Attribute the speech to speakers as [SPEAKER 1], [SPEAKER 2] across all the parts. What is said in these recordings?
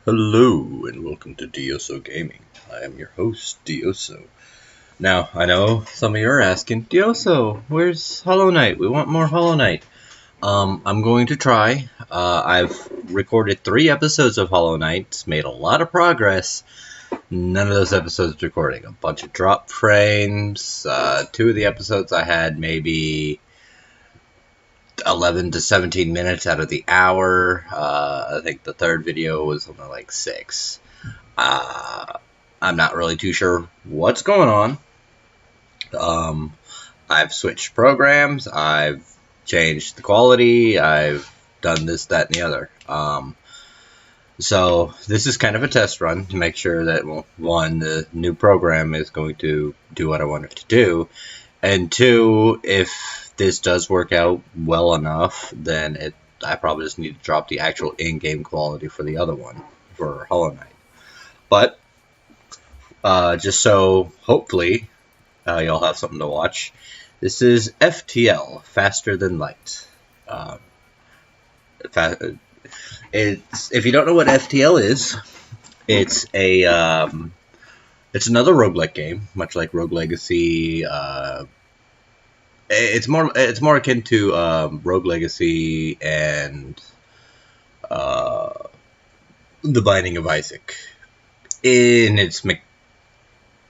[SPEAKER 1] Hello and welcome to Dioso Gaming. I am your host, Dioso. Now, I know some of you are asking, Dioso, where's Hollow Knight? We want more Hollow Knight. I'm going to try. I've recorded 3 episodes of Hollow Knight, made a lot of progress. None of those episodes recording. A bunch of drop frames. 2 of the episodes I had maybe 11 to 17 minutes out of the hour. I think the 3rd video was only like 6. I'm not really too sure what's going on. I've switched programs. I've changed the quality. I've done this, that, and the other. So this is kind of a test run to make sure that, well, 1, the new program is going to do what I want it to do, and 2, if this does work out well enough, then I probably just need to drop the actual in-game quality for the other one, for Hollow Knight. But just so hopefully you'll have something to watch. This is FTL, Faster Than Light. If you don't know what FTL is, it's another roguelike game, much like Rogue Legacy. It's more akin to Rogue Legacy and The Binding of Isaac in its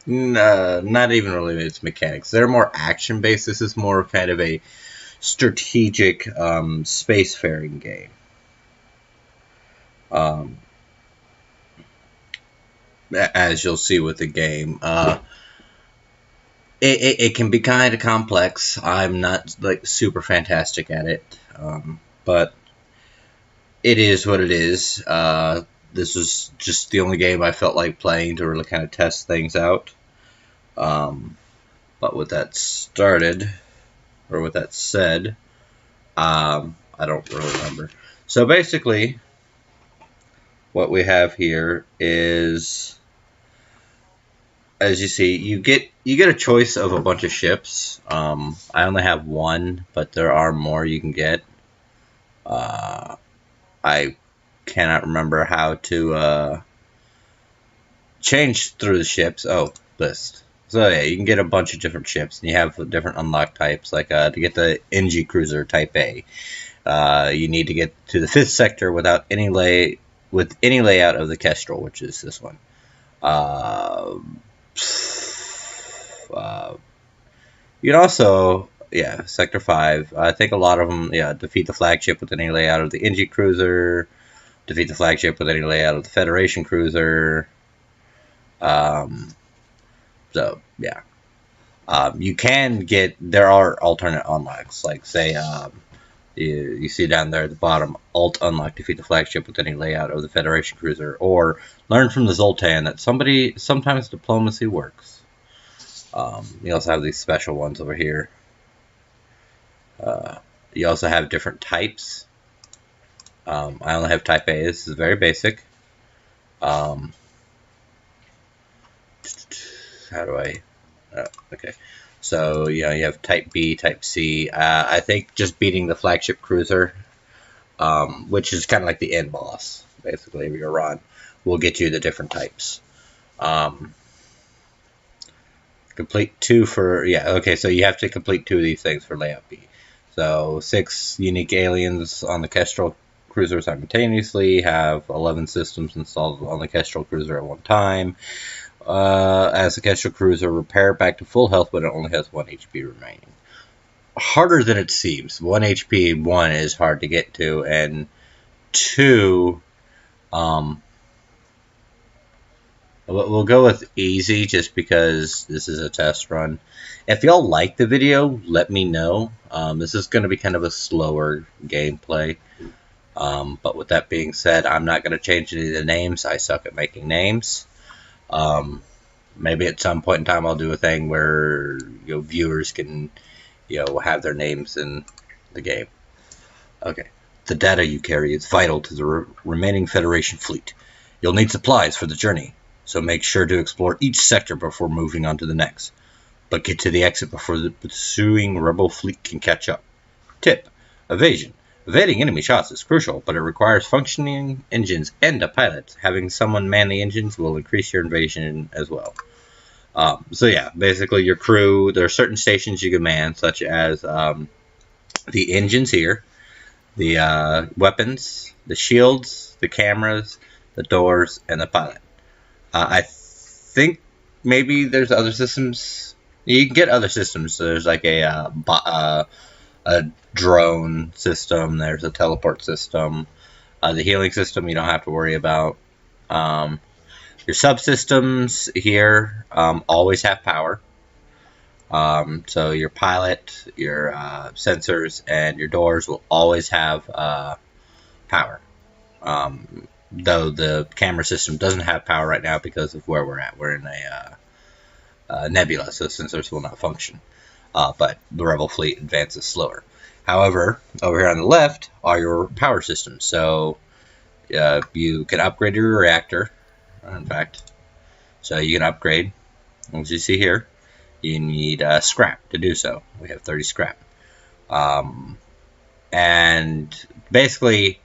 [SPEAKER 1] not even really its mechanics. They're more action based. This is more kind of a strategic spacefaring game. As you'll see with the game, it can be kind of complex. I'm not like super fantastic at it, but it is what it is. This was just the only game I felt like playing to really kind of test things out. But with that said, I don't really remember. So basically, what we have here is, as you see, you get a choice of a bunch of ships. I only have 1, but there are more you can get. I cannot remember how to change through the ships. Oh, list. So yeah, you can get a bunch of different ships, and you have different unlock types. Like to get the NG Cruiser Type A, you need to get to the 5th sector without any layout of the Kestrel, which is this one. You can also, Sector 5. I think a lot of them, defeat the flagship with any layout of the NG Cruiser, defeat the flagship with any layout of the Federation Cruiser. So, yeah. You can get, there are alternate unlocks, like say, you see down there at the bottom, Alt Unlock, defeat the flagship with any layout of the Federation Cruiser, or learn from the Zoltan that sometimes diplomacy works. You also have these special ones over here. You also have different types. I only have Type A. This is very basic. How do I... okay. So, you have Type B, Type C. I think just beating the flagship cruiser, which is kind of like the end boss, basically, of your run, will get you the different types. Complete 2 for... so you have to complete 2 of these things for layout B. So, 6 unique aliens on the Kestrel Cruiser simultaneously, have 11 systems installed on the Kestrel Cruiser at one time. As the Kestrel Cruiser, repair back to full health, but it only has 1 HP remaining. Harder than it seems. 1 HP, 1 is hard to get to, and 2, we'll go with easy just because this is a test run. If y'all like the video, let me know. This is going to be kind of a slower gameplay. But with that being said, I'm not going to change any of the names. I suck at making names. Maybe at some point in time I'll do a thing where viewers can have their names in the game. Okay. The data you carry is vital to the remaining Federation fleet. You'll need supplies for the journey, so make sure to explore each sector before moving on to the next. But get to the exit before the pursuing rebel fleet can catch up. Tip: evasion. Evading enemy shots is crucial, but it requires functioning engines and a pilot. Having someone man the engines will increase your evasion as well. So yeah, basically your crew, there are certain stations you can man, such as the engines here, the weapons, the shields, the cameras, the doors, and the pilot. I think maybe there's other systems. You can get other systems. So there's like a drone system. There's a teleport system. The healing system you don't have to worry about. Your subsystems here always have power. So your pilot, your sensors, and your doors will always have power. Though the camera system doesn't have power right now because of where we're at. We're in a nebula, so sensors will not function. But the Rebel fleet advances slower. However, over here on the left are your power systems. So you can upgrade your reactor, in fact. So you can upgrade, as you see here. You need scrap to do so. We have 30 scrap. And basically,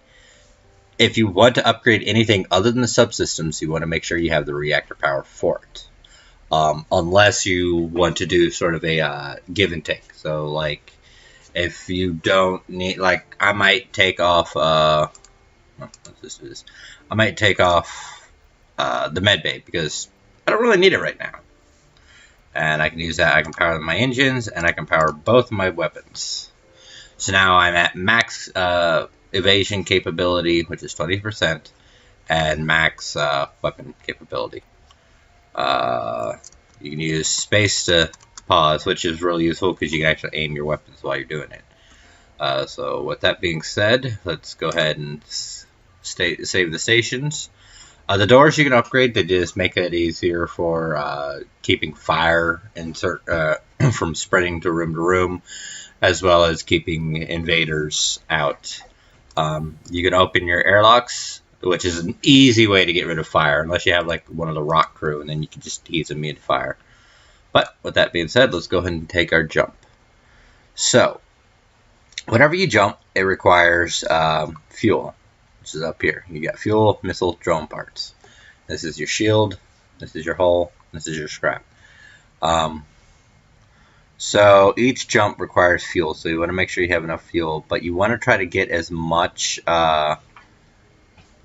[SPEAKER 1] if you want to upgrade anything other than the subsystems, you want to make sure you have the reactor power for it. Unless you want to do sort of a give and take. So, like, if you don't need, like, I might take off, I might take off the med bay because I don't really need it right now. And I can use that. I can power my engines, and I can power both of my weapons. So now I'm at max evasion capability, which is 20%, and max weapon capability. You can use space to pause, which is really useful because you can actually aim your weapons while you're doing it. So with that being said, let's go ahead and save the stations. The doors you can upgrade to just make it easier for keeping fire from spreading to room, as well as keeping invaders out. You can open your airlocks, which is an easy way to get rid of fire, unless you have like one of the rock crew, and then you can just ease them mid-fire. But with that being said, let's go ahead and take our jump. So, whenever you jump, it requires fuel. This is up here. You got fuel, missile, drone parts. This is your shield. This is your hull. This is your scrap. So each jump requires fuel. So you want to make sure you have enough fuel, but you want to try to get as much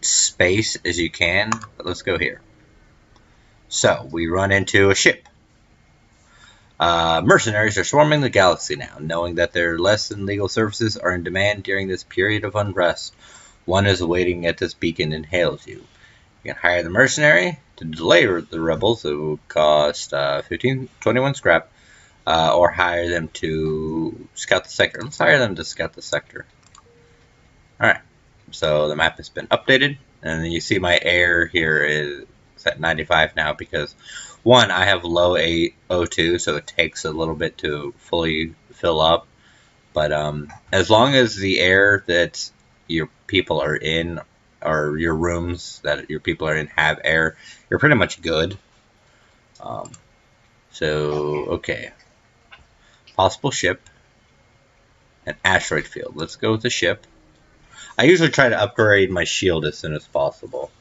[SPEAKER 1] space as you can. But let's go here. So we run into a ship. Mercenaries are swarming the galaxy now, knowing that their less than legal services are in demand during this period of unrest. One is waiting at this beacon and hails you. You can hire the mercenary to delay the rebels. It will cost 21 scrap, or hire them to scout the sector. Let's hire them to scout the sector. Alright, so the map has been updated, and then you see my air here is at 95 now because, one, I have low O2, so it takes a little bit to fully fill up. But as long as the air that your people are in, or your rooms that your people are in, have air, you're pretty much good. Okay. Possible ship. An asteroid field. Let's go with the ship. I usually try to upgrade my shield as soon as possible.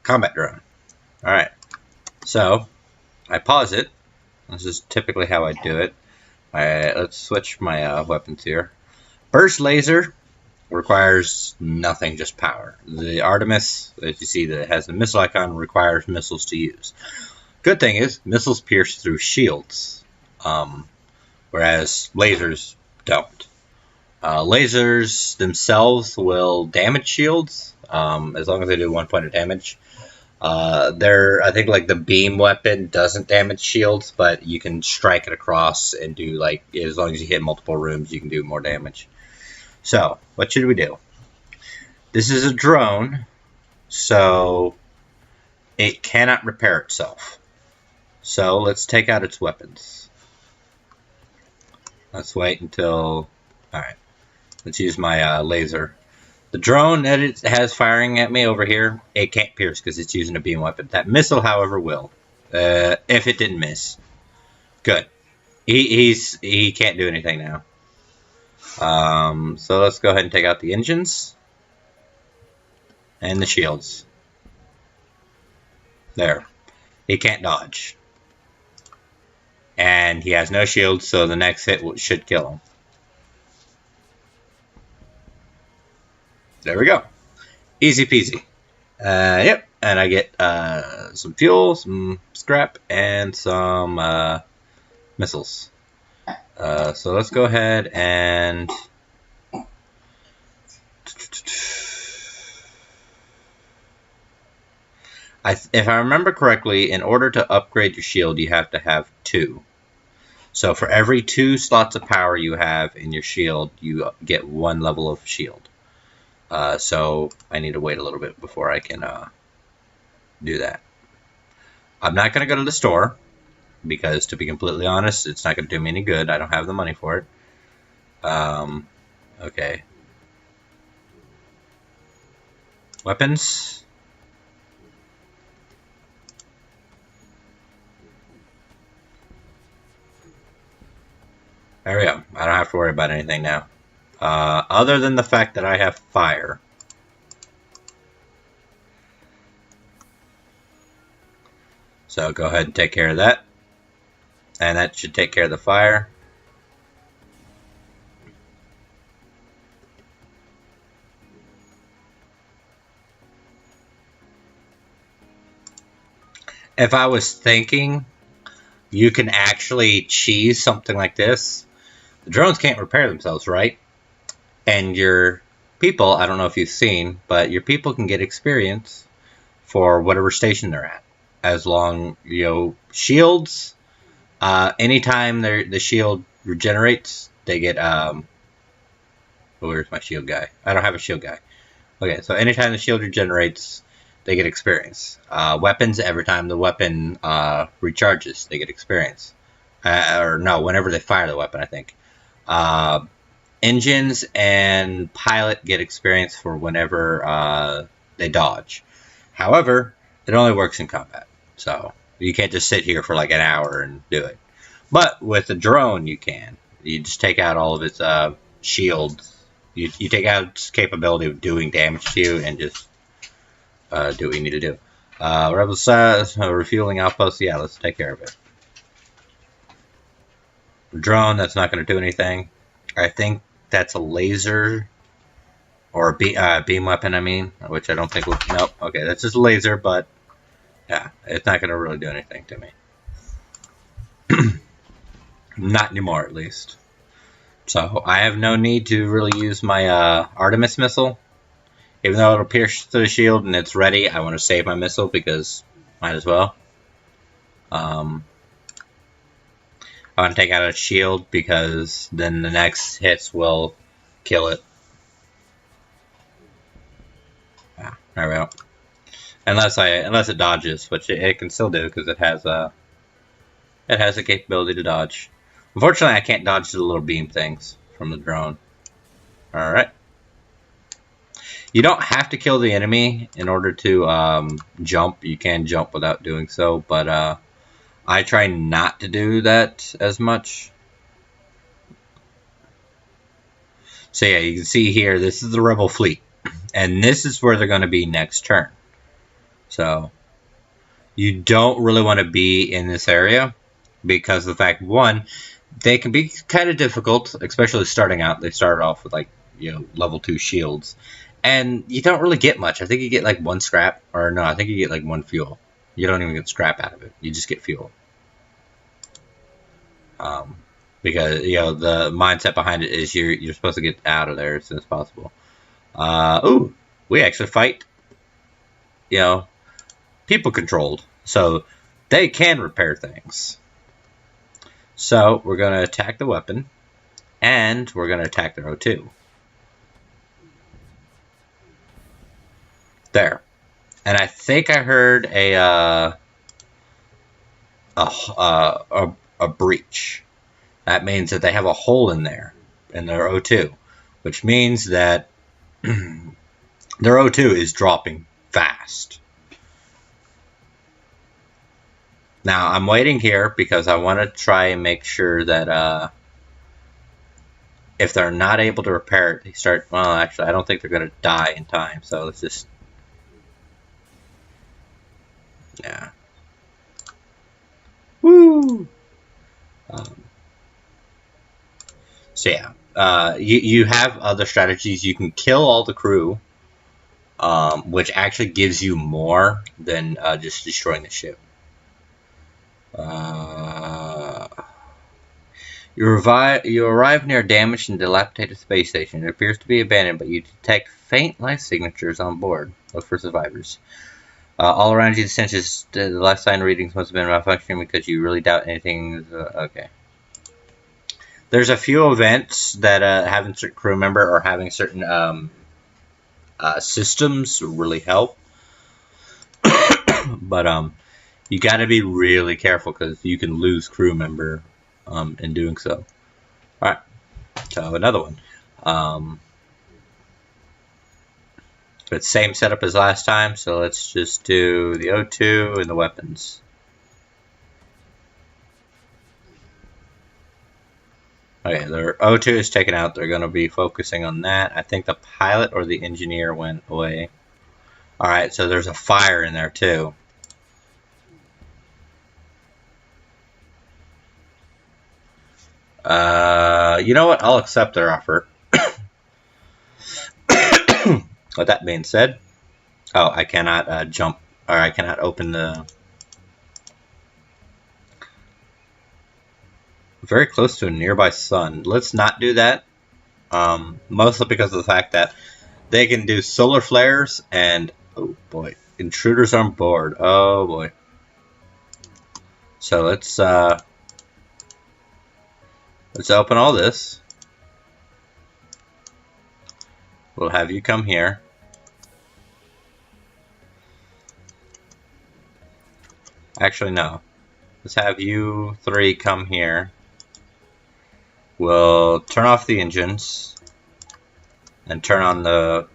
[SPEAKER 1] Combat drone. Alright. So, I pause it. This is typically how I do it. Let's switch my weapons here. Burst laser requires nothing, just power. The Artemis, as you see that it has the missile icon, requires missiles to use. Good thing is, missiles pierce through shields, whereas lasers don't. Lasers themselves will damage shields, as long as they do 1 point of damage. I think like the beam weapon doesn't damage shields, but you can strike it across and do, like, as long as you hit multiple rooms, you can do more damage. So, what should we do? This is a drone, so it cannot repair itself. So, let's take out its weapons. Let's wait until... Alright, let's use my laser. The drone that it has firing at me over here, it can't pierce because it's using a beam weapon. That missile, however, will. If it didn't miss. Good. He can't do anything now. So let's go ahead and take out the engines and the shields. There. He can't dodge. And he has no shield, so the next hit should kill him. There we go. Easy peasy. Yep. And I get some fuel, some scrap, and some missiles. So let's go ahead and... if I remember correctly, in order to upgrade your shield, you have to have 2. So for every 2 slots of power you have in your shield, you get 1 level of shield. So I need to wait a little bit before I can do that. I'm not going to go to the store, because to be completely honest, it's not going to do me any good. I don't have the money for it. Okay. Weapons. There we go. I don't have to worry about anything now. Other than the fact that I have fire. So go ahead and take care of that. And that should take care of the fire. If I was thinking, you can actually cheese something like this. The drones can't repair themselves, right? And your people, I don't know if you've seen, but your people can get experience for whatever station they're at. As long, shields, anytime the shield regenerates, they get, where's my shield guy? I don't have a shield guy. Okay, so anytime the shield regenerates, they get experience. Weapons, every time the weapon recharges, they get experience. Or no, whenever they fire the weapon, I think. Engines and pilot get experience for whenever they dodge. However, it only works in combat. So you can't just sit here for like an hour and do it. But with a drone, you can. You just take out all of its shields. You take out its capability of doing damage to you and just do what you need to do. Rebel size, refueling outpost. Yeah, let's take care of it. Drone, that's not going to do anything. I think that's a laser or a beam weapon, I mean, which I don't think will... Nope, okay, that's just a laser, but yeah, it's not going to really do anything to me. Not anymore, at least. So I have no need to really use my Artemis missile. Even though it'll pierce through the shield and it's ready, I want to save my missile because might as well. I want to take out a shield because then the next hits will kill it. Yeah, there we go. Unless it dodges, which it can still do because it has the capability to dodge. Unfortunately, I can't dodge the little beam things from the drone. All right. You don't have to kill the enemy in order to jump. You can jump without doing so, but I try not to do that as much. So yeah, you can see here, this is the Rebel fleet. And this is where they're going to be next turn. So you don't really want to be in this area because of the fact, one, they can be kind of difficult, especially starting out. They start off with like, level 2 shields. And you don't really get much. I think you get like 1 scrap, or no, I think you get like 1 fuel. You don't even get scrap out of it. You just get fuel. Because, the mindset behind it is you're supposed to get out of there as soon as possible. Ooh, we actually fight, people controlled. So they can repair things. So we're going to attack the weapon, and we're going to attack their O2. There. And I think I heard a breach. That means that they have a hole in there, in their O2, which means that their O2 is dropping fast. Now, I'm waiting here because I want to try and make sure that if they're not able to repair it, they start. Well, actually, I don't think they're going to die in time. So let's just. Yeah. Woo! So yeah, you have other strategies. You can kill all the crew, which actually gives you more than just destroying the ship. You arrive near a damaged and dilapidated space station. It appears to be abandoned, but you detect faint life signatures on board. Look for survivors. All around you, the senses, the life sign readings must have been malfunctioning because you really doubt anything. Okay. There's a few events that having a certain crew member or having certain systems really help. But you got to be really careful because you can lose crew member in doing so. Alright, so another one. But same setup as last time, so let's just do the O2 and the weapons. Okay, their O2 is taken out. They're going to be focusing on that. I think the pilot or the engineer went away. Alright, so there's a fire in there too. You know what? I'll accept their offer. With that being said, oh, I cannot jump, or I cannot open the... Very close to a nearby sun. Let's not do that. Mostly because of the fact that they can do solar flares and, oh boy, intruders on board. Oh boy. So let's open all this. We'll have you come here. Actually, no. Let's have you three come here. We'll turn off the engines and turn on that.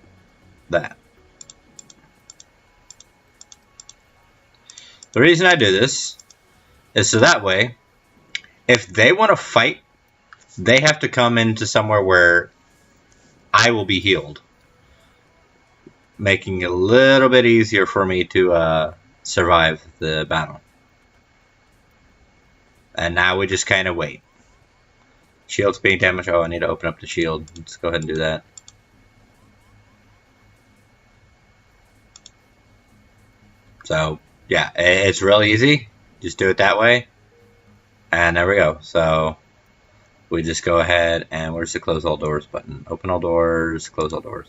[SPEAKER 1] The reason I do this is so that way, if they want to fight, they have to come into somewhere where I will be healed, making it a little bit easier for me to survive the battle. And now we just kind of wait. Shield's being damaged. Oh, I need to open up the shield. Let's go ahead and do that. So, yeah, it's really easy. Just do it that way. And there we go. So, we just go ahead and where's the close all doors button? Open all doors, close all doors.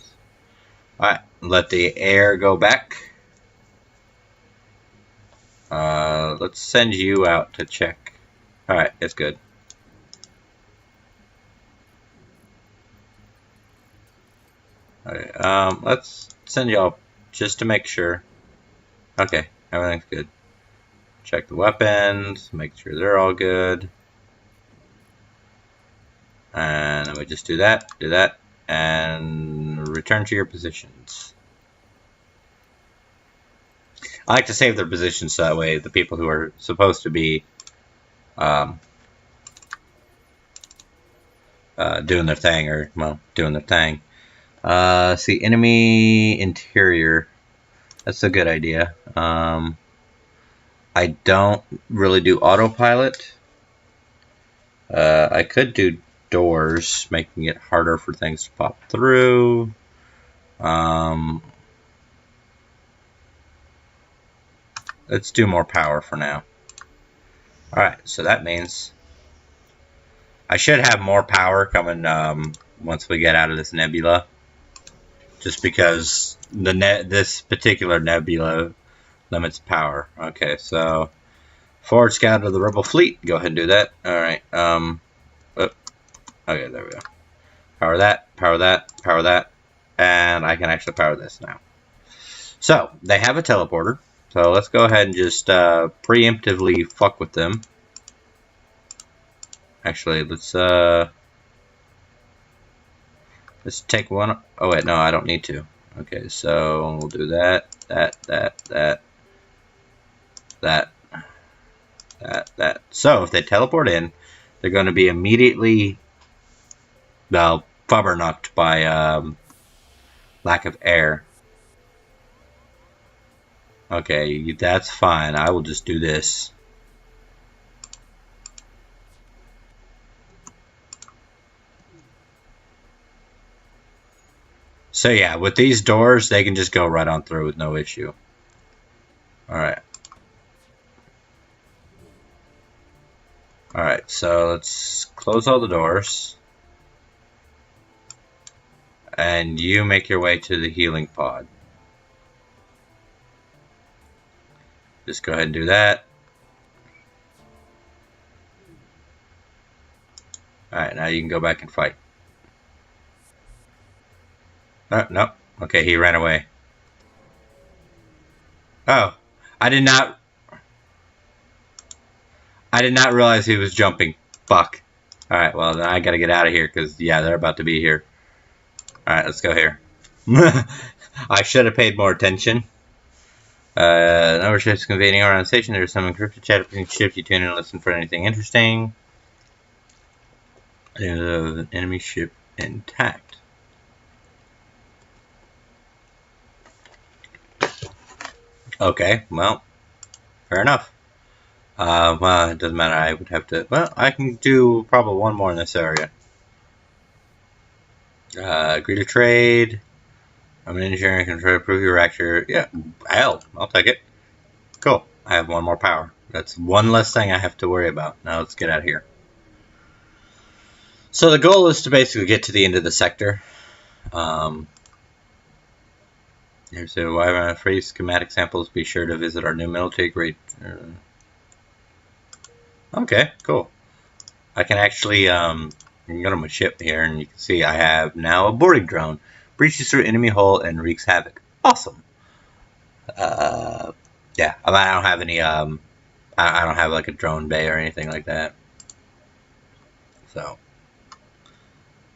[SPEAKER 1] Alright, let the air go back. Let's send you out to check. Alright, it's good. Okay, let's send y'all just to make sure. Okay, everything's good. Check the weapons, make sure they're all good. And then we just do that, and return to your positions. I like to save their positions so that way the people who are supposed to be doing their thing, or, well, doing their thing. See, enemy interior. That's a good idea. I don't really do autopilot. I could do doors, making it harder for things to pop through. Let's do more power for now. Alright, so that means I should have more power coming once we get out of this nebula. Just because this particular nebula limits power. Okay, so forward scout of the rebel fleet. Go ahead and do that. Alright, okay, there we go. Power that, power that, power that, and I can actually power this now. So, they have a teleporter, so let's go ahead and just preemptively fuck with them. Actually, let's take one. Oh wait, no, I don't need to. Okay, so we'll do that. So if they teleport in, they're going to be immediately Well, flubber knocked by lack of air. Okay, that's fine. I will just do this. So yeah, with these doors, they can just go right on through with no issue. Alright. Alright, so let's close all the doors. And you make your way to the healing pod. Just go ahead and do that. Alright, now you can go back and fight. Oh, no. Okay, he ran away. Oh, I did not realize he was jumping. Fuck. Alright, well, then I gotta get out of here, because, yeah, they're about to be here. Alright, let's go here. I should have paid more attention. Number of ships convening around the station. There's some encrypted chat between ships. You tune in and listen for anything interesting. There's an enemy ship intact. Okay, well, fair enough. Well, it doesn't matter. I would have to. Well, I can do probably one more in this area. Agree to trade. I'm an engineer and can try to prove your reactor. Yeah, hell, I'll take it. Cool. I have one more power. That's one less thing I have to worry about. Now let's get out of here. So the goal is to basically get to the end of the sector. Here's a why free schematic samples. Be sure to visit our new military grade. Okay, cool. I can actually you can go to my ship here, and you can see I have now a boarding drone. Breaches through enemy hull and wreaks havoc. Awesome. Yeah, I don't have any I don't have like a drone bay or anything like that. So,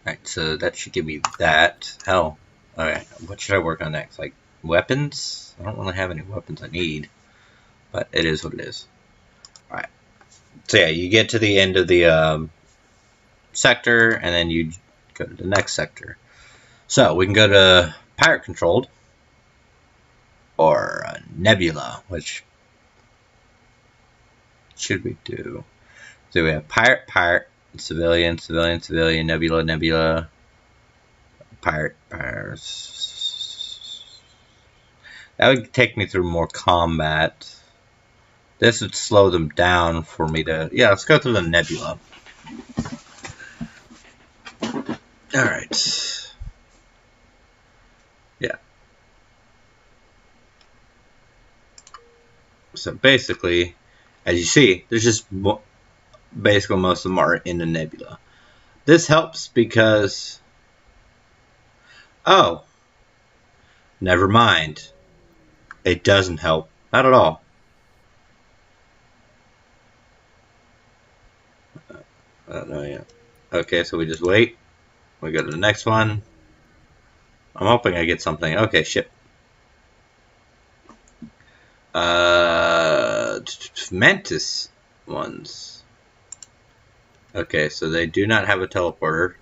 [SPEAKER 1] alright, so that should give me that. Hell, alright, what should I work on next? Like weapons? I don't really have any weapons I need, but it is what it is. Alright, so yeah, you get to the end of the sector, and then you go to the next sector. So we can go to pirate controlled or nebula, which should we do? So we have pirate, civilian, nebula, pirate. That would take me through more combat. This would slow them down for me to. Yeah, let's go through the nebula. Alright. Yeah. So basically, as you see, there's just basically most of them are in the nebula. This helps because, oh, never mind. It doesn't help. Not at all. I don't know yet. Okay, so we just wait. We go to the next one. I'm hoping I get something. Okay, ship. Mantis ones. Okay, so they do not have a teleporter,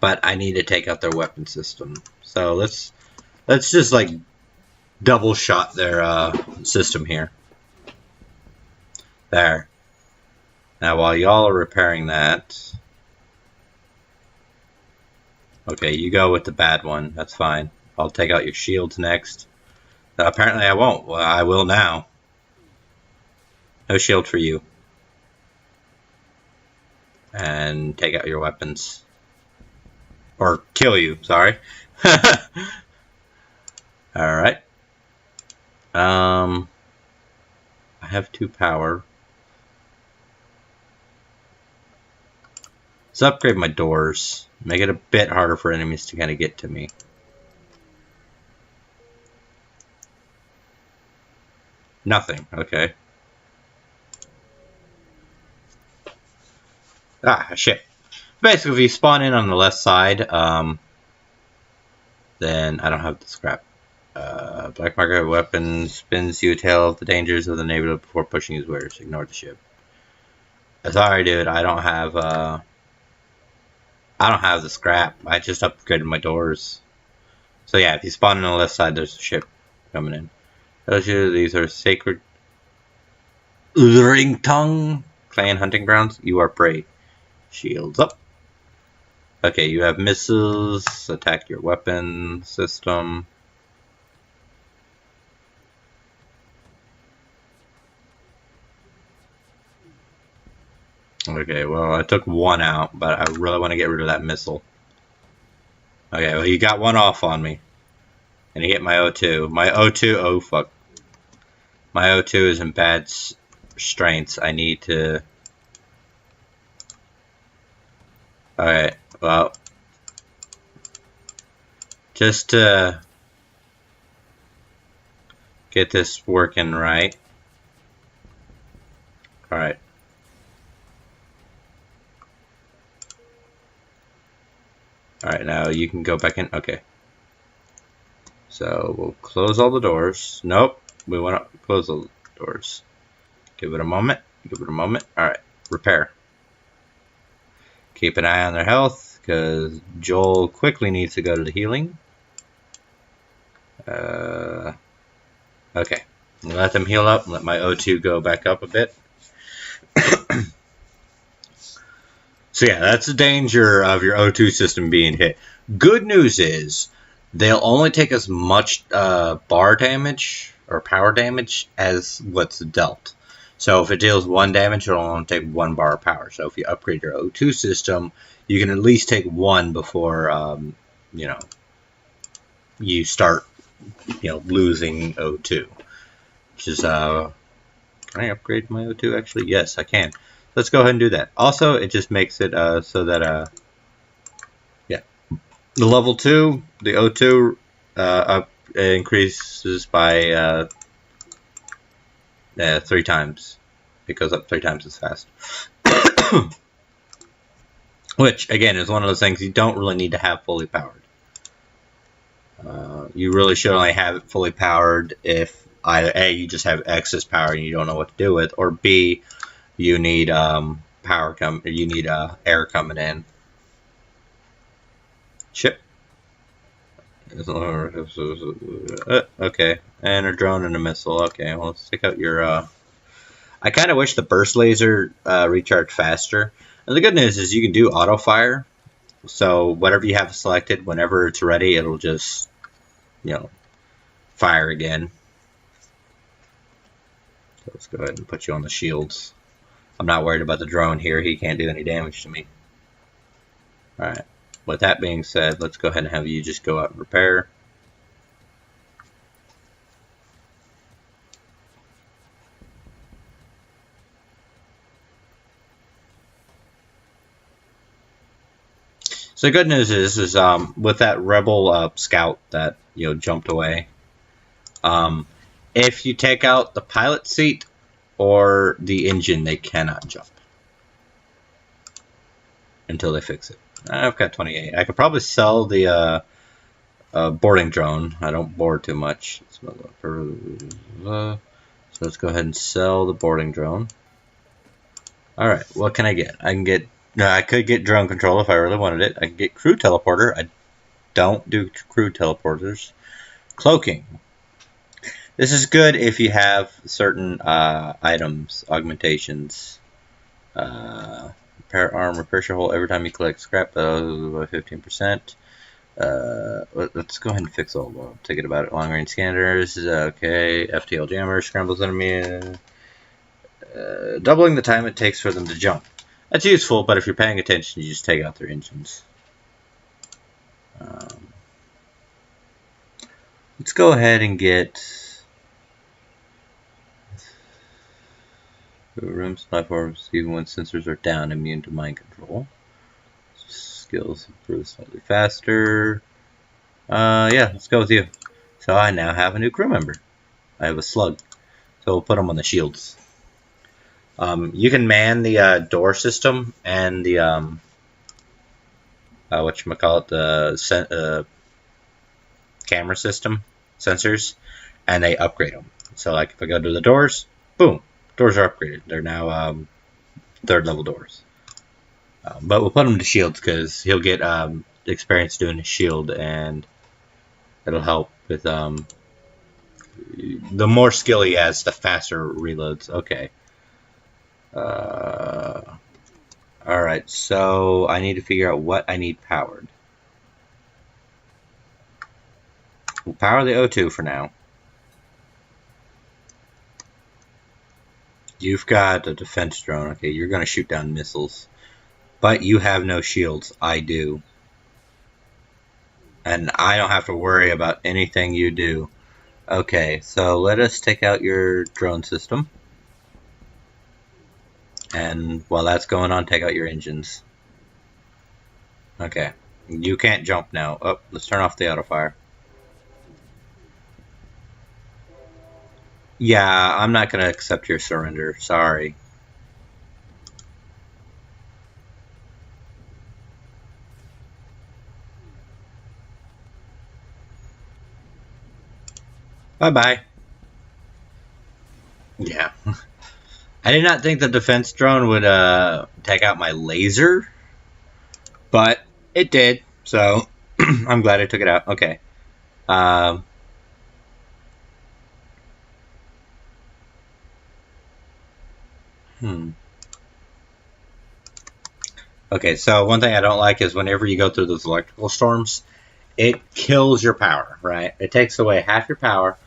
[SPEAKER 1] but I need to take out their weapon system. So let's just like double shot their system here. There. Now while y'all are repairing that, okay, you go with the bad one. That's fine. I'll take out your shields next. Apparently I won't. Well, I will now. No shield for you. And take out your weapons. Or kill you, sorry. Alright. I have 2 power. Let's upgrade my doors. Make it a bit harder for enemies to kind of get to me. Nothing. Okay. Ah, shit. Basically, if you spawn in on the left side, then I don't have the scrap. Black market weapon spins you a tale of the dangers of the neighborhood before pushing his wares. Ignore the ship. Sorry, dude. I don't have, I don't have the scrap. I just upgraded my doors. So yeah, if you spawn on the left side, there's a ship coming in. Tells you these are sacred Ring Tongue clan hunting grounds. You are prey. Shields up. Okay, you have missiles. Attack your weapon system. Okay, well, I took one out, but I really want to get rid of that missile. Okay, well, you got one off on me. And he hit my O2. My O2, oh fuck. My O2 is in bad strengths. I need to... Alright, well... Just to get this working right. Alright. Alright, now you can go back in. Okay. So we'll close all the doors. Nope. We want to close all the doors. Give it a moment. Give it a moment. Alright. Repair. Keep an eye on their health, because Joel quickly needs to go to the healing. Okay. Let them heal up. Let my O2 go back up a bit. So yeah, that's the danger of your O2 system being hit. Good news is, they'll only take as much bar damage or power damage as what's dealt. So if it deals 1 damage, it'll only take 1 bar of power. So if you upgrade your O2 system, you can at least take 1 before you know, you start losing O2. Which is can I upgrade my O2 actually? Yes, I can. Let's go ahead and do that. Also, it just makes it so that yeah, the level 2, the O2 up increases by 3 times. It goes up 3 times as fast. Which again is one of those things you don't really need to have fully powered. You really should only have it fully powered if either A, you just have excess power and you don't know what to do with, or B, you need air coming in. Ship. Okay, and a drone and a missile. Okay, well, let's take out your. I kind of wish the burst laser recharged faster. And the good news is you can do auto fire. So whatever you have selected, whenever it's ready, it'll just, fire again. So let's go ahead and put you on the shields. I'm not worried about the drone here. He can't do any damage to me. Alright. With that being said, let's go ahead and have you just go out and repair. So the good news is with that rebel scout that jumped away, if you take out the pilot seat or the engine, they cannot jump until they fix it. I've got 28. I could probably sell the boarding drone. I don't board too much. So let's go ahead and sell the boarding drone. Alright, what can I get? I could get drone control if I really wanted it. I could get crew teleporter. I don't do crew teleporters. Cloaking. This is good if you have certain items, augmentations. Repair arm, repairs your hull every time you collect scrap, by 15%. Let's go ahead and fix all of them. Take it about it. Long range scanners, okay. FTL jammer, scrambles enemy. Doubling the time it takes for them to jump. That's useful, but if you're paying attention, you just take out their engines. Let's go ahead and get rooms, platforms, even when sensors are down, immune to mind control. Skills improve slightly faster. Yeah, let's go with you. So I now have a new crew member. I have a slug. So we'll put them on the shields. You can man the door system and the the camera system sensors, and they upgrade them. So like if I go to the doors, boom, doors are upgraded. They're now 3rd level doors. But we'll put him to shields because he'll get experience doing his shield, and it'll help with the more skill he has, the faster reloads. Okay. Alright, so I need to figure out what I need powered. We'll power the O2 for now. You've got a defense drone. Okay, you're going to shoot down missiles. But you have no shields. I do. And I don't have to worry about anything you do. Okay, so let us take out your drone system. And while that's going on, take out your engines. Okay. You can't jump now. Oh, let's turn off the auto fire. Yeah, I'm not going to accept your surrender. Sorry. Bye-bye. Yeah. I did not think the defense drone would take out my laser, but it did, so I'm glad I took it out. Okay. Okay, so one thing I don't like is whenever you go through those electrical storms, it kills your power, right? It takes away half your power,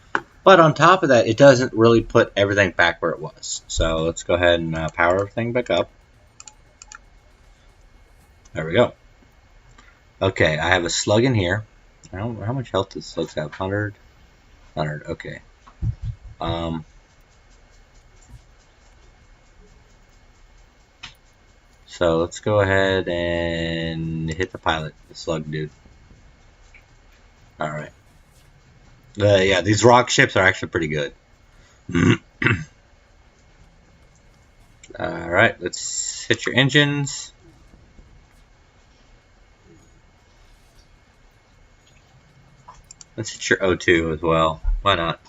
[SPEAKER 1] but on top of that, it doesn't really put everything back where it was. So let's go ahead and power everything back up. There we go. Okay, I have a slug in here. How much health does slugs have? 100? 100, okay. So let's go ahead and hit the pilot, the slug dude. Alright. Yeah, these rock ships are actually pretty good. Alright, let's hit your engines. Let's hit your O2 as well. Why not?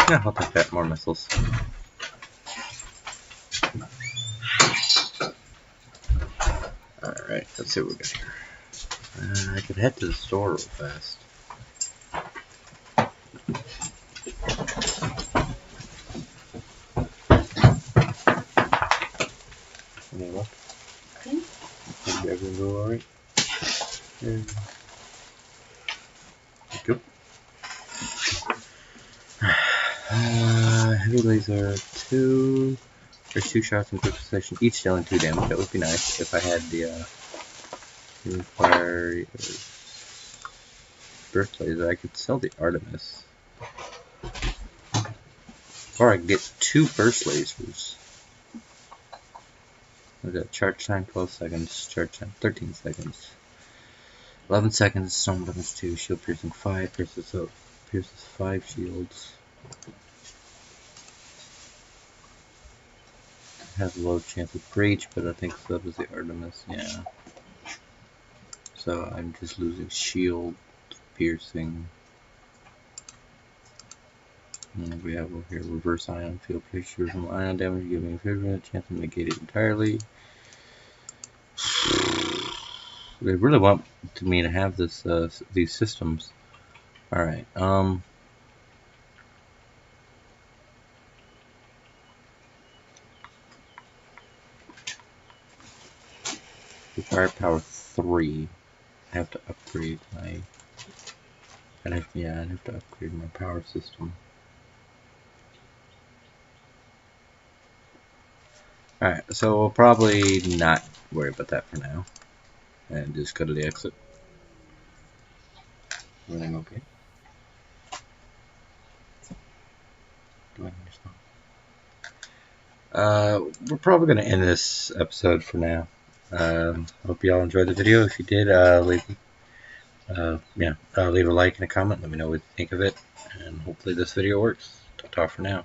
[SPEAKER 1] Yeah, I'll take that. More missiles. Alright, let's see what we got here. I could head to the store real fast. Any luck? Think everything go alright? Go. Heavy laser 2. There's 2 shots in quick succession, each dealing 2 damage. That would be nice if I had the fire burst laser. I could sell the Artemis. Or I could get 2 burst lasers. Look at charge time 12 seconds, charge time 13 seconds. 11 seconds, stone damage 2, shield piercing 5, pierces 5 shields. Has a low chance of breach, but I think so does the Artemis, yeah. So I'm just losing shield piercing. And we have over here reverse ion field picture from ion damage, giving a 50% chance to negate it entirely. They really want me to have this these systems. Alright, firepower 3. I have to upgrade my. I'd have to upgrade my power system. Alright, so we'll probably not worry about that for now. And just go to the exit. Everything okay? We're probably going to end this episode for now. Hope you all enjoyed the video. If you did, leave a like and a comment. Let me know what you think of it. And hopefully this video works. Ta-ta for now.